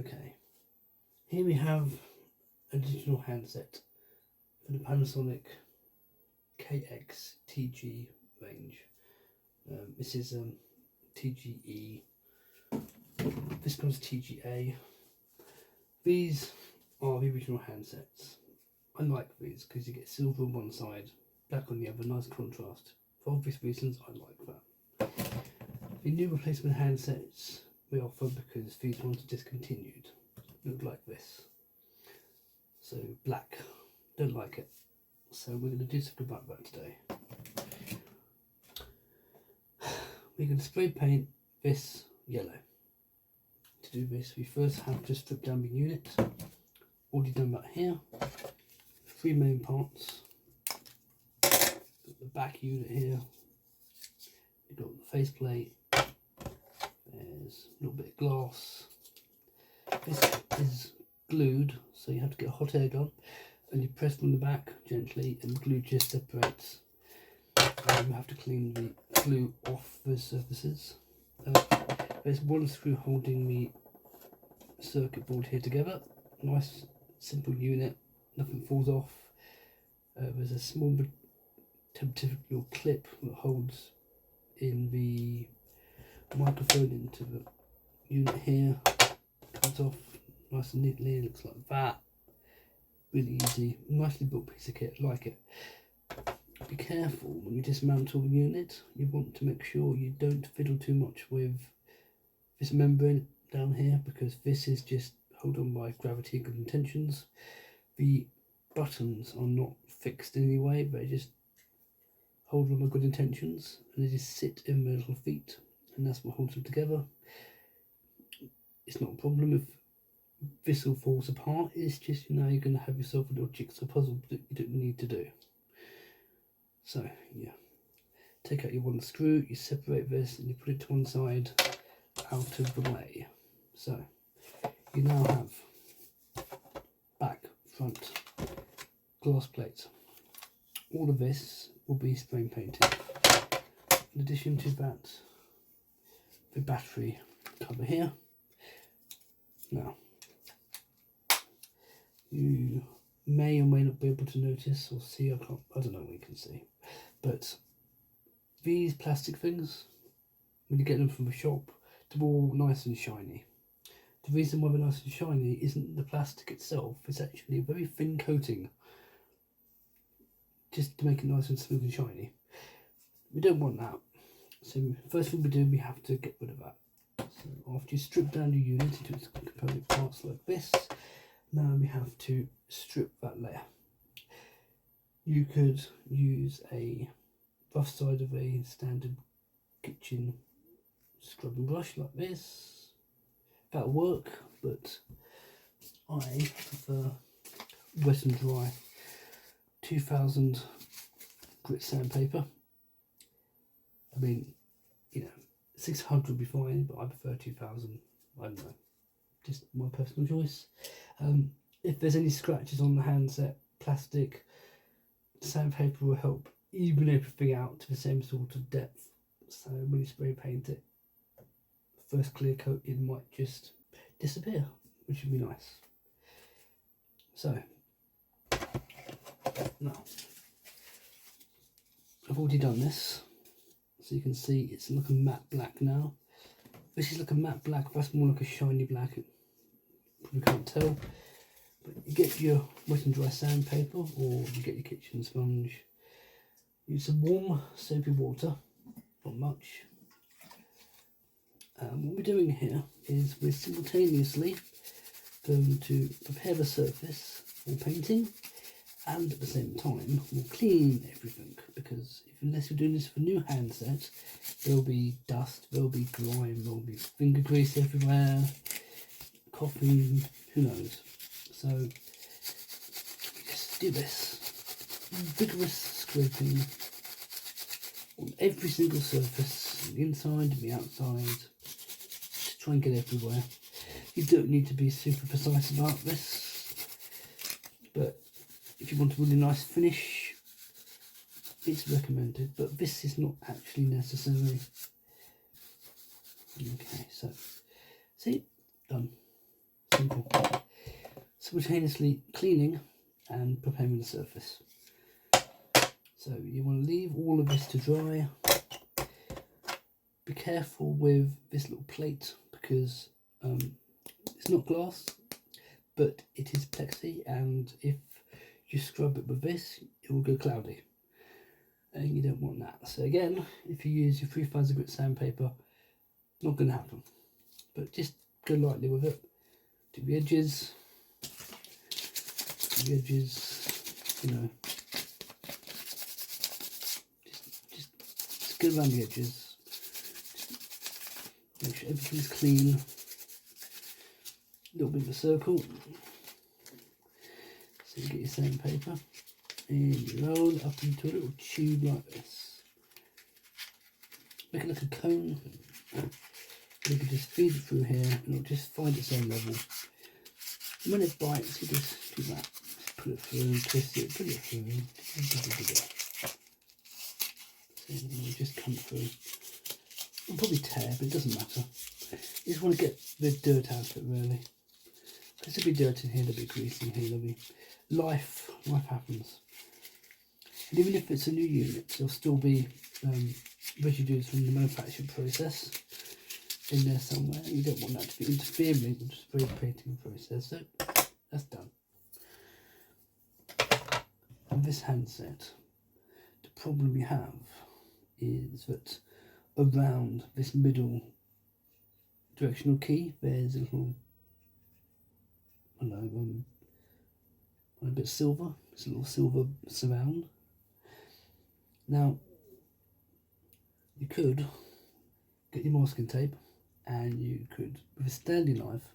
Okay, here we have a digital handset for the Panasonic KX-TG range. This is TGE, this one's TGA. These are the original handsets. I like these because you get silver on one side, black on the other, nice contrast. For obvious reasons, I like that. The new replacement handsets we offer because these ones are discontinued look like this. So black, don't like it. So we're going to do something about that today. We're going to spray paint this yellow. To do this, we first have to strip down the unit. Already done that here. 3 main parts. Got the back unit here. You've got the faceplate. There's a little bit of glass. This is glued, so you have to get a hot air gun and you press from the back gently and the glue just separates. You have to clean the glue off the surfaces. There's one screw holding the circuit board here together. Nice simple unit, nothing falls off. There's a small typical clip that holds in the microphone into the unit here. Comes off nice and neatly, looks like that. Really easy, nicely built piece of kit, like it. Be careful when you dismantle the unit. You want to make sure you don't fiddle too much with this membrane down here, because this is just held on by gravity and good intentions. The buttons are not fixed in any way, they just hold on by good intentions, and they just sit in the little feet, and that's what holds them together. It's not a problem if this all falls apart, it's just, you know, you're going to have yourself a little jigsaw puzzle that you don't need to do. So yeah, take out your one screw, you separate this and you put it to one side, out of the way. So you now have back, front, glass plates. All of this will be spray painted. In addition to that, the battery cover here. Now, you may or may not be able to notice or see, I don't know what you can see, but these plastic things, when you get them from a shop, they're all nice and shiny. The reason why they're nice and shiny isn't the plastic itself, it's actually a very thin coating, just to make it nice and smooth and shiny. We don't want that, so first thing we do, we have to get rid of that. So after you strip down your unit into its component parts like this, now we have to strip that layer. You could use a rough side of a standard kitchen scrubbing brush like this. That'll work, but I prefer Wet and Dry 2000 grit sandpaper. I mean, you know, 600 would be fine, but I prefer 2000. I don't know, just my personal choice. If there's any scratches on the handset, plastic, sandpaper will help even everything out to the same sort of depth. So when you spray paint it, first clear coat, it might just disappear, which would be nice. So now I've already done this, so you can see it's looking matte black now. This is like a matte black, that's more like a shiny black. You probably can't tell. But you get your Wet and Dry sandpaper, or you get your kitchen sponge. Use some warm soapy water, not much. What we're doing here is we're simultaneously going to prepare the surface for painting, and at the same time we'll clean everything, because unless you're doing this for a new handset, there'll be dust, there'll be grime, there'll be finger grease everywhere, coffee, who knows. So just do this vigorous scraping on every single surface, the inside and the outside. Just try and get everywhere. You don't need to be super precise about this, but if you want a really nice finish, it's recommended, but this is not actually necessary. Okay, so see, done. Simple. Simultaneously cleaning and preparing the surface. So you want to leave all of this to dry. Be careful with this little plate because it's not glass, but it is plexi, and if you scrub it with this, it will go cloudy, and you don't want that. So again, if you use your 3000 grit sandpaper, not going to happen. But just go lightly with it. Do the edges. You know. Just go around the edges. Just make sure everything's clean. A little bit of a circle. So you get your sandpaper and you roll it up into a little tube like this. Make it like a cone. You can just feed it through here and it'll just find its own level. And when it bites, you just do that. Just put it through, twist it, put it through. So it'll just come through. It'll probably tear, but it doesn't matter. You just want to get the dirt out of it, really. Because there'll be dirt in here, there'll be grease in here, there'll be life happens. And even if it's a new unit, there'll still be residues from the manufacturing process in there somewhere. You don't want that to be interfering with the spray painting process. So that's done. And this handset, the problem you have is that around this middle directional key, there's a little, I don't know, a bit silver. It's a little silver surround. Now, you could get your masking tape and you could, with a Stanley knife,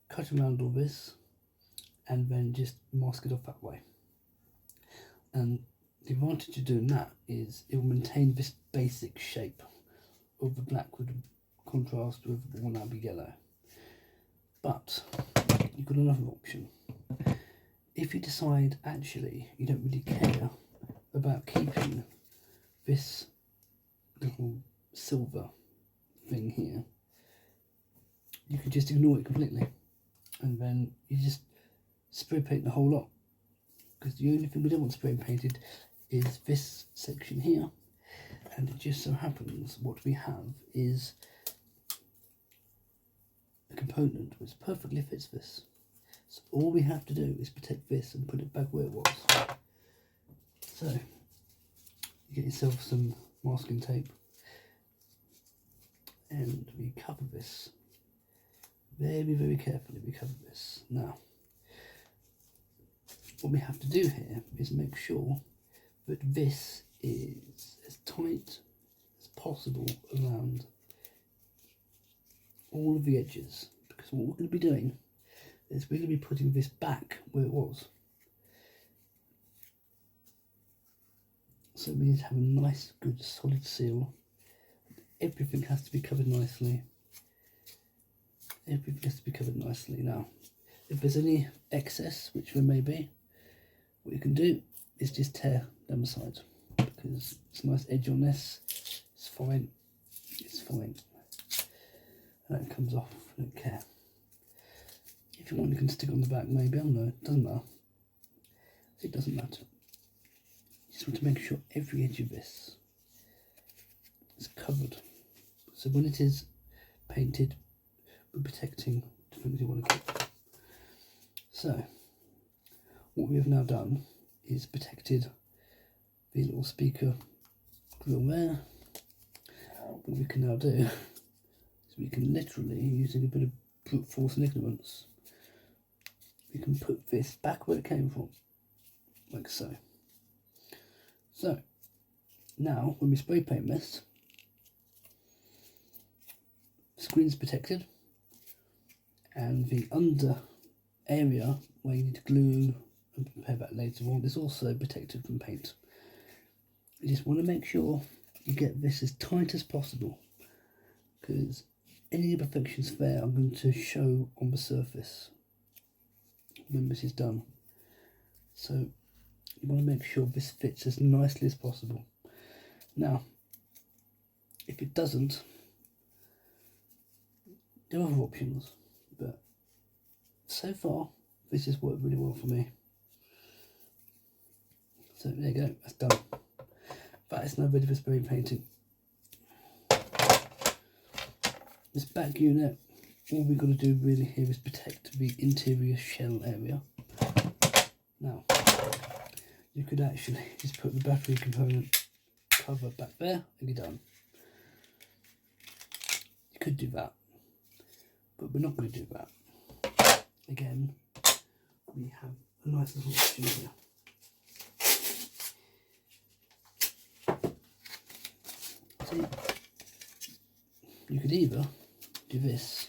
cut around all this and then just mask it off that way. And the advantage of doing that is it will maintain this basic shape of the black with contrast with the one Abbey yellow. But you've got another option. If you decide actually you don't really care about keeping this little silver thing here, you can just ignore it completely and then you just spray paint the whole lot, because the only thing we don't want spray painted is this section here. And it just so happens what we have is a component which perfectly fits this. So all we have to do is protect this and put it back where it was. So you get yourself some masking tape and we cover this very carefully. We cover this. Now what we have to do here is make sure that this is as tight as possible around all of the edges, because what we're going to be doing is we're going to be putting this back where it was. So we need to have a nice, good, solid seal. Everything has to be covered nicely. Everything has to be covered nicely. Now, if there's any excess, which there may be, what you can do is just tear down the side, because it's a nice edge on this. It's fine. It's fine. And that comes off. I don't care. If you want, you can stick it on the back, maybe. I don't know. It doesn't matter. It doesn't matter. You just want to make sure every edge of this is covered. So when it is painted, we're protecting the things you want to keep. So what we have now done is protected the little speaker grill there. What we can now do is we can literally, using a bit of brute force and ignorance, we can put this back where it came from, like so. So now when we spray paint this, the screen's protected and the under area where you need to glue and prepare that later on is also protected from paint. You just want to make sure you get this as tight as possible, because any imperfections there are going to show on the surface when this is done. So you want to make sure this fits as nicely as possible. Now, if it doesn't, there are other options, but so far, this has worked really well for me. So there you go, that's done. That is now ready for spray painting. This back unit, all we've got to do really here is protect the interior shell area. Now, you could actually just put the battery component cover back there and you're done. You could do that, but we're not going to do that. Again, we have a nice little option here. See, you could either do this,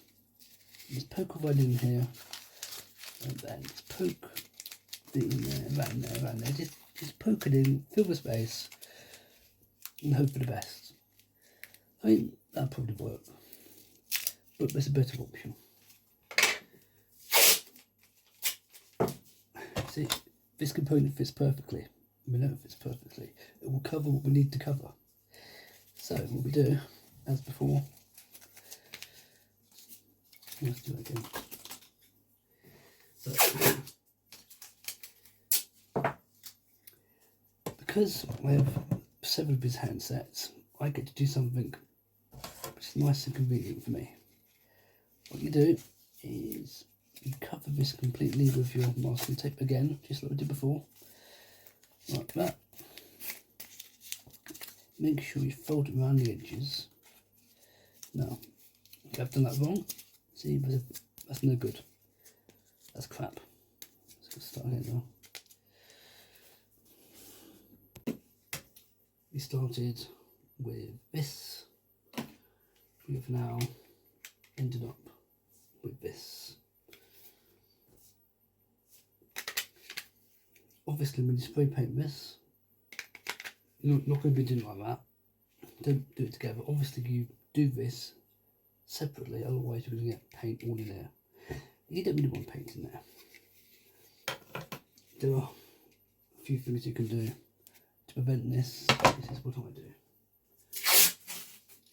just poke a right in here, and then just poke it in there, right in there, right in there. Just poke it in, fill the space, and hope for the best. I mean, that'll probably work, but there's a better option. See, this component fits perfectly. We know it fits perfectly. It will cover what we need to cover. So what we do, as before, let's do it again. So, because I have several of his handsets, I get to do something which is nice and convenient for me. What you do is you cover this completely with your masking tape again, just like we did before, like that. Make sure you fold it around the edges. Now, if I've done that wrong, see, that's no good. That's crap. Let's start here now. We started with this. We have now ended up with this. Obviously, when you spray paint this, you're not going to be doing it like that. Don't do it together. Obviously, you do this separately, otherwise you're going to get paint all in there. You don't really want paint in there. There are a few things you can do to prevent this. This is what I do.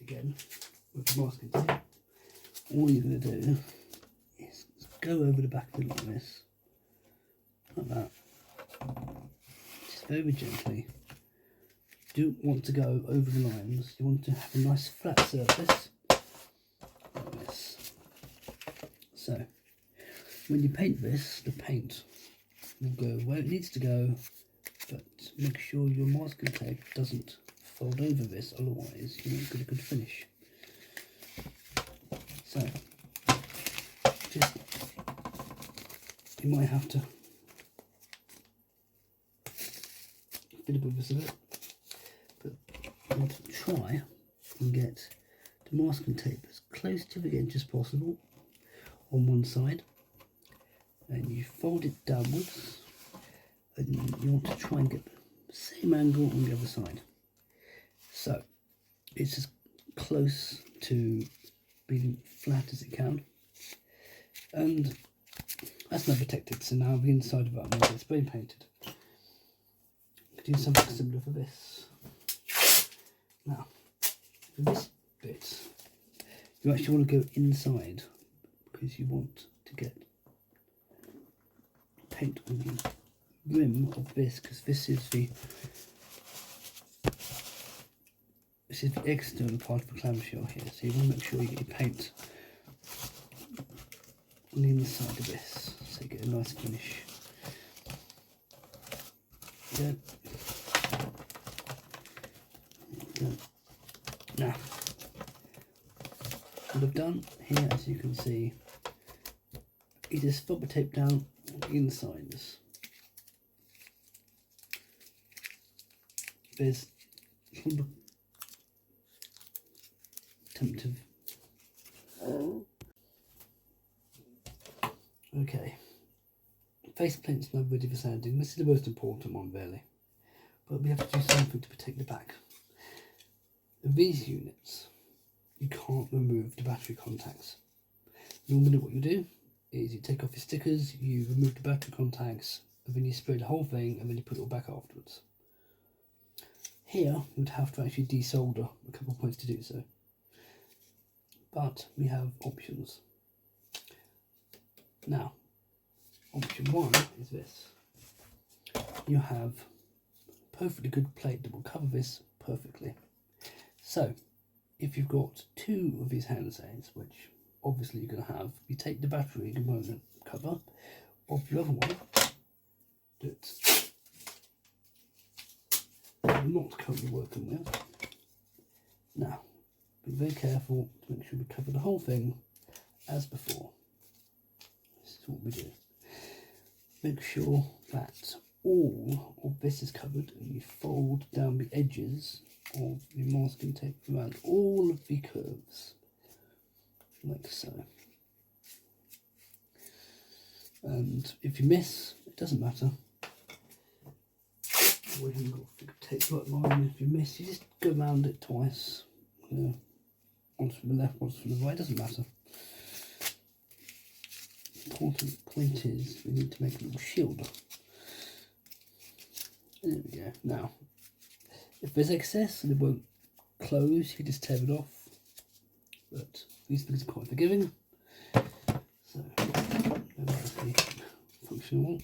Again, with the masking tape, all you're going to do is go over the back of it like this, like that. Just very gently. You don't want to go over the lines. You want to have a nice flat surface like this. So when you paint this, the paint will go where it needs to go, but make sure your masking tape doesn't fold over this, otherwise you won't get a good finish. So just, you might have to fiddle with this a bit, but you want to try and get the masking tape as close to the edge as possible on one side, and you fold it downwards, and you want to try and get the same angle on the other side. So it's as close to being flat as it can, and that's now protected. So now the inside of it will get spray painted. Do something similar for this. Now, for this bit, you actually want to go inside because you want to get paint on the rim of this, because this is the external part of the clamshell here. So you want to make sure you get your paint on the inside of this, so you get a nice finish. Yeah. Now, what I've done here, as you can see, is just fold the tape down on the insides. There's some temptive. Okay, face paint's not ready for sanding. This is the most important one, really, but we have to do something to protect the back. In these units, you can't remove the battery contacts. Normally what you do is you take off your stickers, you remove the battery contacts, and then you spray the whole thing, and then you put it all back afterwards. Here, you would have to actually desolder a couple of points to do so. But we have options. Now, Option 1 is this. You have a perfectly good plate that will cover this perfectly. So, if you've got 2 of these handsaws, which obviously you're going to have, you take the battery component cover of the other one that I'm not currently working with. Now, be very careful to make sure we cover the whole thing as before. This is what we do. Make sure that all of this is covered and you fold down the edges of the masking tape around all of the curves, like so. And if you miss, it doesn't matter. We haven't got a thick tape like mine. If you miss, you just go around it twice. Once from the left, once from the right, doesn't matter. Important point is we need to make a little shield. There we go. Now, if there's excess and it won't close, you just tear it off. But these things are quite forgiving. So, that's the functional one.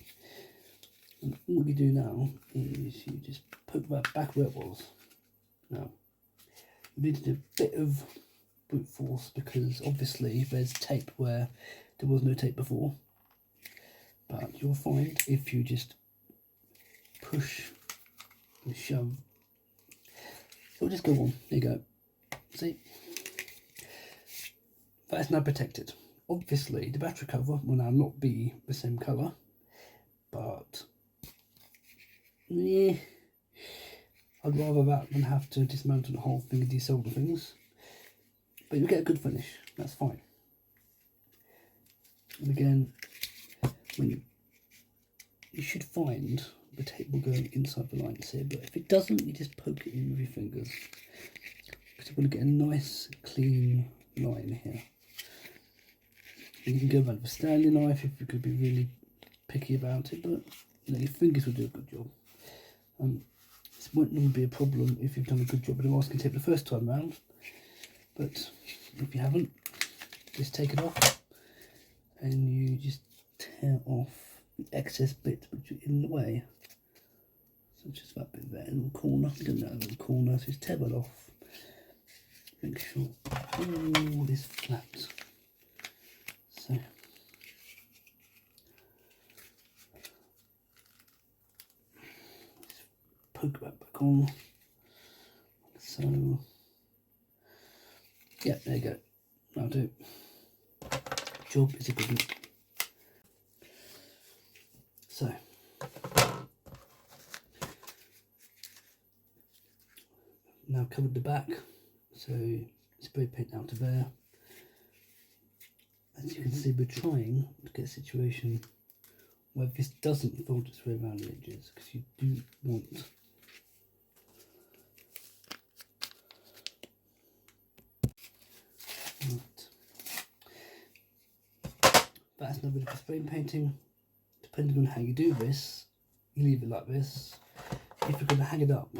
And all you do now is you just poke that back where it was. Now, you need to do a bit of brute force because obviously there's tape where there was no tape before. But you'll find if you just push and shove, it'll just go on. There you go. See? That's now protected. Obviously, the battery cover will now not be the same colour, but yeah, I'd rather that than have to dismantle the whole thing and desolder things. But you'll get a good finish, that's fine. And again, when you should find the tape will go inside the lines here, but if it doesn't, you just poke it in with your fingers. Because you want to get a nice, clean line here. And you can go back with a Stanley knife if you could be really picky about it, but you know, your fingers will do a good job. This won't normally be a problem if you've done a good job with the masking tape the first time round, but if you haven't, just take it off and you just tear off the excess bits which are in the way, such as that bit there, a little corner. You don't know, a little corner, so just tear that off. Make sure all is flat. So poke that back on. So yeah, there you go. That'll do. Job is a good one. So now covered the back, so spray paint out of there. As you can see, we're trying to get a situation where this doesn't fold its way around the edges, because you do want that's another bit of spray painting. Depending on how you do this, you leave it like this. If you're going to hang it up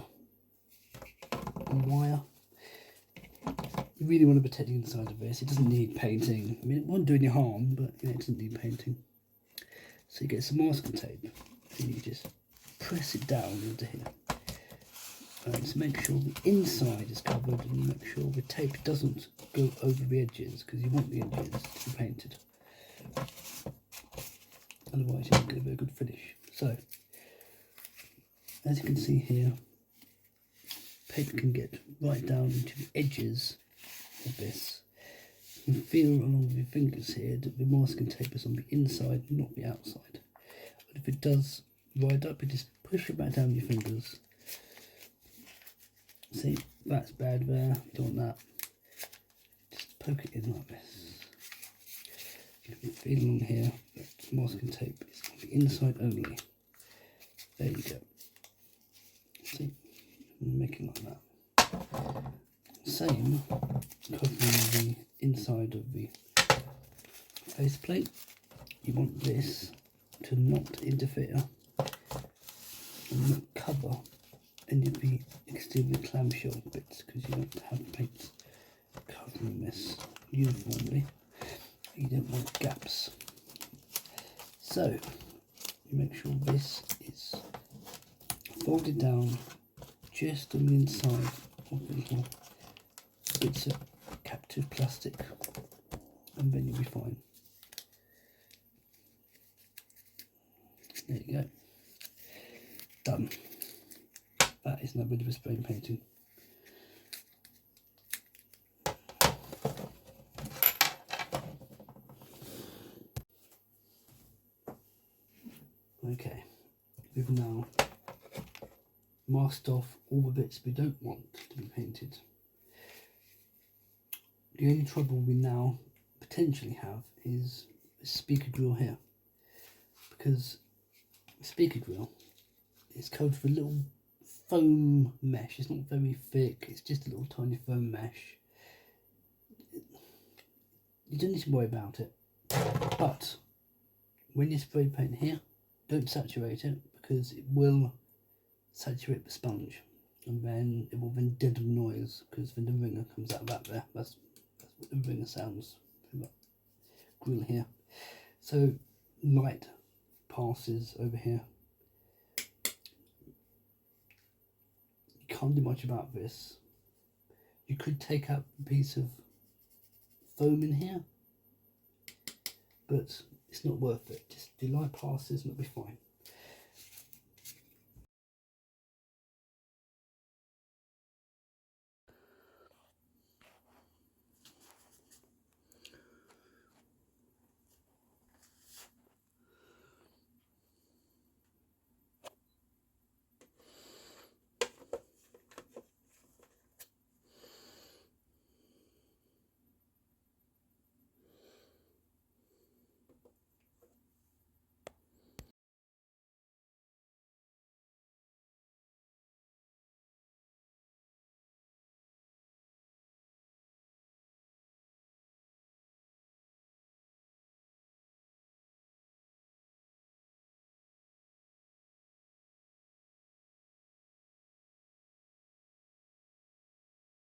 on wire, you really want to protect the inside of this. It doesn't need painting. I mean, it won't do any harm, but you know, it doesn't need painting. So you get some masking tape and you just press it down into here. And to make sure the inside is covered and make sure the tape doesn't go over the edges, because you want the edges to be painted. Otherwise you won't get a very good finish. So, as you can see here, paper can get right down into the edges of this. You can feel along with your fingers here that the masking tape is on the inside, not the outside. But if it does ride up, you just push it back down with your fingers. See, that's bad there, don't want that. Just poke it in like this. You can feel along here that masking tape is on the inside only. There you go. See, I'm making like that. Same, covering the inside of the faceplate. You want this to not interfere and not cover any of the exterior clamshell bits, because you don't have paint covering this uniformly. You don't want gaps. So you make sure this is folded down just on the inside of the little bits of captive plastic, and then you'll be fine. There you go. Done. That is no bit of a spray painting. Okay, we've now masked off all the bits we don't want to be painted. The only trouble we now potentially have is the speaker grill here, because the speaker grill is covered with a little foam mesh. It's not very thick, it's just a little tiny foam mesh. You don't need to worry about it, but when you spray paint here, don't saturate it, because it will saturate the sponge, and then it will then deaden noise, because then the ringer comes out of that there. That's what the ringer sounds through that grill here. So light passes over here. You can't do much about this. You could take out a piece of foam in here, but it's not worth it. Just do light passes and it'll be fine.